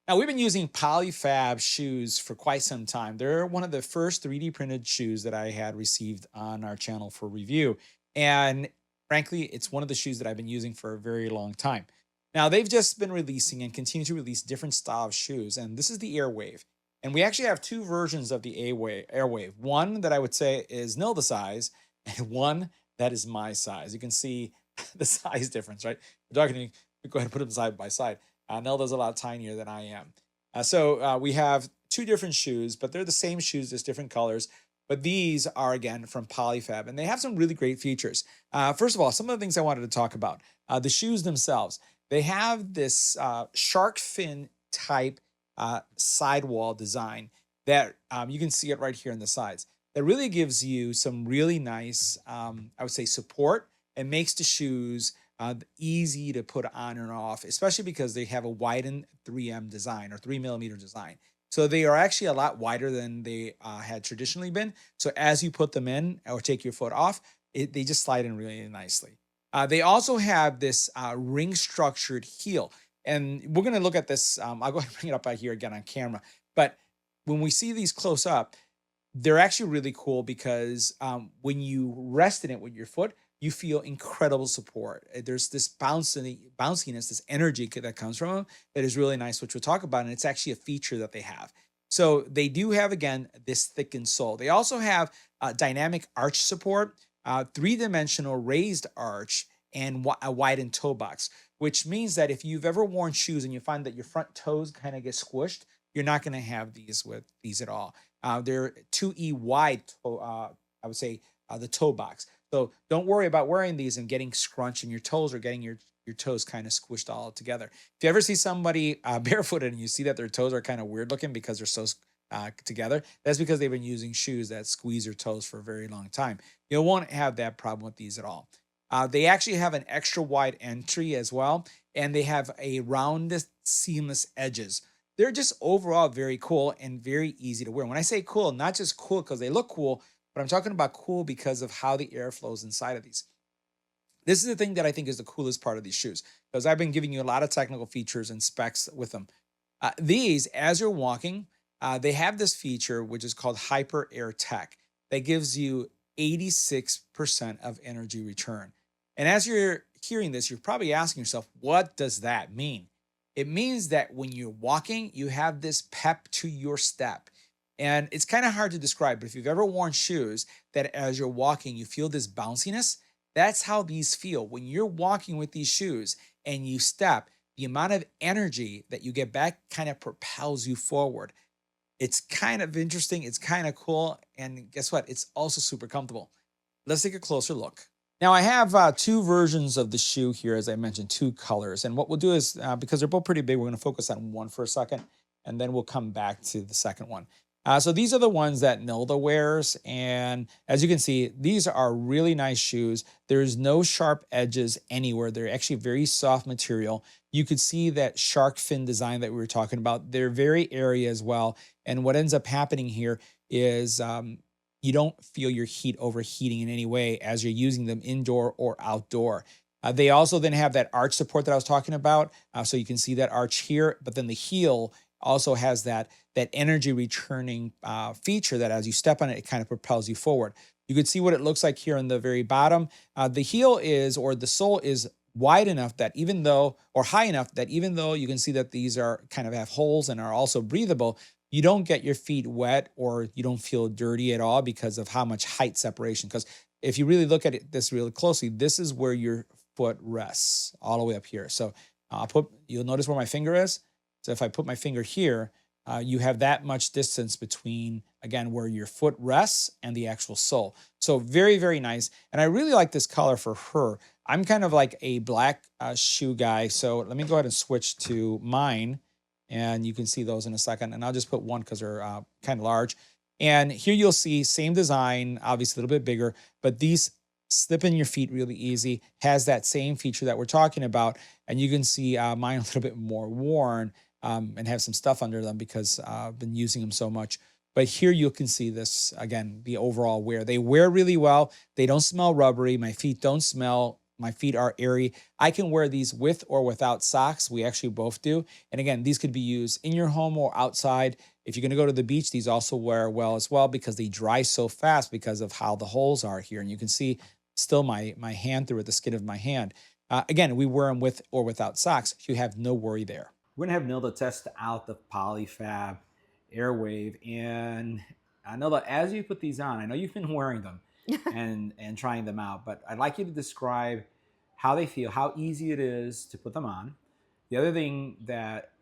Now, we've been using PolyFab shoes for quite some time. They're one of the first 3D printed shoes that I had received on our channel for review. And frankly, it's one of the shoes that I've been using for a very long time. Now, they've just been releasing and continue to release different style of shoes. And this is the AirWave. And we actually have two versions of the AirWave. One that I would say is nil the size, and one that is my size. You can see the size difference, right? We're talking, go ahead and put them side by side. Nelda's a lot tinier than I am. So we have two different shoes, but they're the same shoes, just different colors. But these are, again, from PolyFab, and they have some really great features. First of all, some of the things I wanted to talk about. The shoes themselves. They have this shark fin type sidewall design that you can see it right here in the sides. That really gives you some really nice, I would say, support and makes the shoes easy to put on and off, especially because they have a widened 3M design or 3 millimeter design. So they are actually a lot wider than they had traditionally been. So as you put them in or take your foot off, they just slide in really nicely. They also have this ring structured heel. And we're going to look at this. I'll go ahead and bring it up out here again on camera. But when we see these close up, they're actually really cool because when you rest in it with your foot, you feel incredible support. There's this bounciness, this energy that comes from them that is really nice, which we'll talk about. And it's actually a feature that they have. So they do have, again, this thickened sole. They also have dynamic arch support, three-dimensional raised arch, and a widened toe box, which means that if you've ever worn shoes and you find that your front toes kind of get squished, you're not going to have these with these at all. They're 2E wide, I would say, the toe box. So don't worry about wearing these and getting scrunched in your toes or getting your toes kind of squished all together. If you ever see somebody barefooted and you see that their toes are kind of weird looking because they're so together, that's because they've been using shoes that squeeze your toes for a very long time. You won't have that problem with these at all. They actually have an extra wide entry as well, and they have a rounded seamless edges. They're just overall very cool and very easy to wear. When I say cool, not just cool because they look cool, but I'm talking about cool because of how the air flows inside of these. This is the thing that I think is the coolest part of these shoes, because I've been giving you a lot of technical features and specs with them. These, as you're walking, they have this feature which is called HyperAir Tech that gives you 86% of energy return. And as you're hearing this, you're probably asking yourself, what does that mean? It means that when you're walking, you have this pep to your step. And it's kind of hard to describe, but if you've ever worn shoes that as you're walking, you feel this bounciness, that's how these feel. When you're walking with these shoes and you step, the amount of energy that you get back kind of propels you forward. It's kind of interesting. It's kind of cool. And guess what? It's also super comfortable. Let's take a closer look. Now I have two versions of the shoe here, as I mentioned, two colors. And what we'll do is, because they're both pretty big, we're going to focus on one for a second, and then we'll come back to the second one. So these are the ones that Nilda wears. And as you can see, these are really nice shoes. There's no sharp edges anywhere. They're actually very soft material. You could see that shark fin design that we were talking about. They're very airy as well. And what ends up happening here is you don't feel your heat overheating in any way as you're using them indoor or outdoor. They also then have that arch support that I was talking about. So you can see that arch here, but then the heel also has that energy returning feature that as you step on it, it kind of propels you forward. You can see what it looks like here on the very bottom. The heel is, or the sole is wide enough that even though, or high enough that even though you can see that these are kind of have holes and are also breathable, you don't get your feet wet or you don't feel dirty at all because of how much height separation. Because if you really look at it this really closely, this is where your foot rests all the way up here. So you'll notice where my finger is. So if I put my finger here, you have that much distance between, again, where your foot rests and the actual sole. So very, very nice. And I really like this color for her. I'm kind of like a black shoe guy. So let me go ahead and switch to mine. And you can see those in a second. And I'll just put one because they're kind of large. And here you'll see same design, obviously a little bit bigger, but these slip in your feet really easy, has that same feature that we're talking about. And you can see mine a little bit more worn and have some stuff under them because I've been using them so much. But here you can see this, again, the overall wear. They wear really well. They don't smell rubbery. My feet don't smell my feet are airy. I can wear these with or without socks. We actually both do. And again, these could be used in your home or outside. If you're going to go to the beach, these also wear well as well because they dry so fast because of how the holes are here. And you can see still my hand through it, the skin of my hand. Again, we wear them with or without socks. So you have no worry there. We're going to have Nilda test out the PolyFab AirWave. And Nilda, as you put these on, I know you've been wearing them and trying them out, but I'd like you to describe how they feel, how easy it is to put them on. The other thing that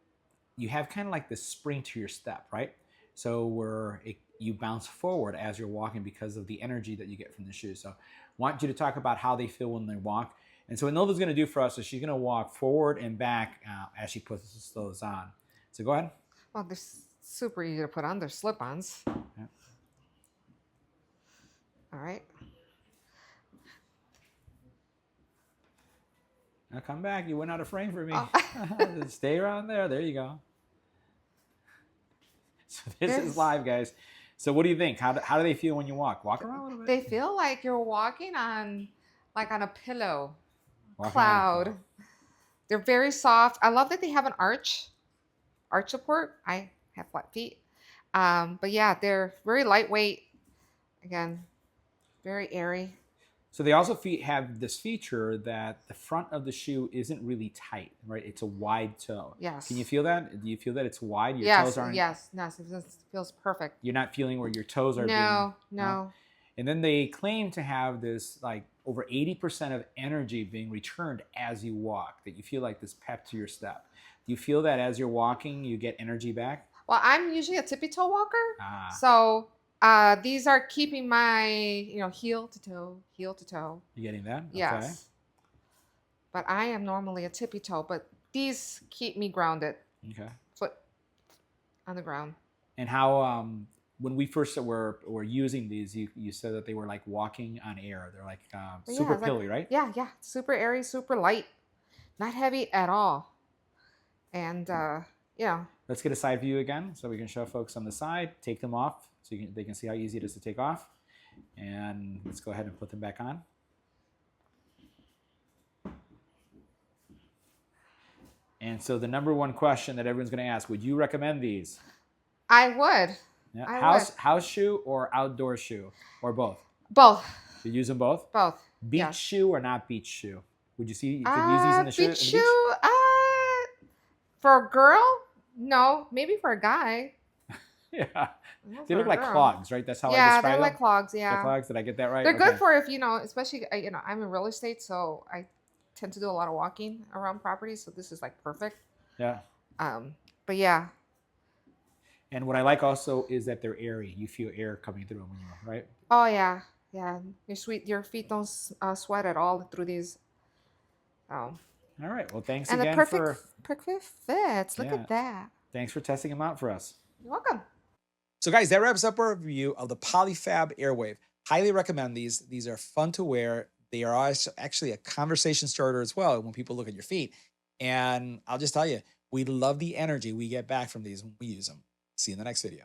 you have kind of like this spring to your step, right? So you bounce forward as you're walking because of the energy that you get from the shoes. So I want you to talk about how they feel when they walk. And so what Nilda's going to do for us is she's going to walk forward and back as she puts those on. So go ahead. Well, they're super easy to put on. They're slip-ons. Yeah. All right. Now come back. You went out of frame for me. Oh. Stay around there. There you go. So this is live, guys. So what do you think? How do they feel when you walk? Walk around a little bit. They feel like you're walking on a pillow. Cloud. They're very soft. I love that they have an arch support. I have flat feet. But yeah, they're very lightweight. Again, very airy. So they also have this feature that the front of the shoe isn't really tight, right? It's a wide toe. Yes. Can you feel that? Do you feel that it's wide? Your toes aren't? Yes. It feels perfect. You're not feeling where your toes are No. And then they claim to have this like over 80% of energy being returned as you walk, that you feel like this pep to your step. Do you feel that as you're walking, you get energy back? Well, I'm usually a tippy-toe walker. So these are keeping my, heel to toe. You getting that? Yes. Okay. But I am normally a tippy-toe, but these keep me grounded. Okay. Foot on the ground. And how... when we first were using these, you said that they were like walking on air. They're like super pilly, right? Yeah. Super airy, super light. Not heavy at all. And, Let's get a side view again so we can show folks on the side. Take them off so they can see how easy it is to take off. And let's go ahead and put them back on. And so the number one question that everyone's going to ask, would you recommend these? I would. Yeah. House shoe or outdoor shoe or both? Both. You use them both? Both. Beach shoe or not beach shoe? Would you see you could use these in the beach shoe? For a girl? No. Maybe for a guy. Yeah. They look like clogs, right? That's how I describe them? Yeah, they're like clogs, yeah. The clogs, did I get that right? They're good for if, especially, I'm in real estate, so I tend to do a lot of walking around properties, so this is like perfect. Yeah. But yeah. And what I like also is that they're airy. You feel air coming through them when you walk, right? Oh yeah, yeah. Your feet don't sweat at all through these. Oh. All right. Well, thanks again for perfect fits. Look at that. Thanks for testing them out for us. You're welcome. So guys, that wraps up our review of the PolyFab AirWave. Highly recommend these. These are fun to wear. They are actually a conversation starter as well when people look at your feet. And I'll just tell you, we love the energy we get back from these when we use them. See you in the next video.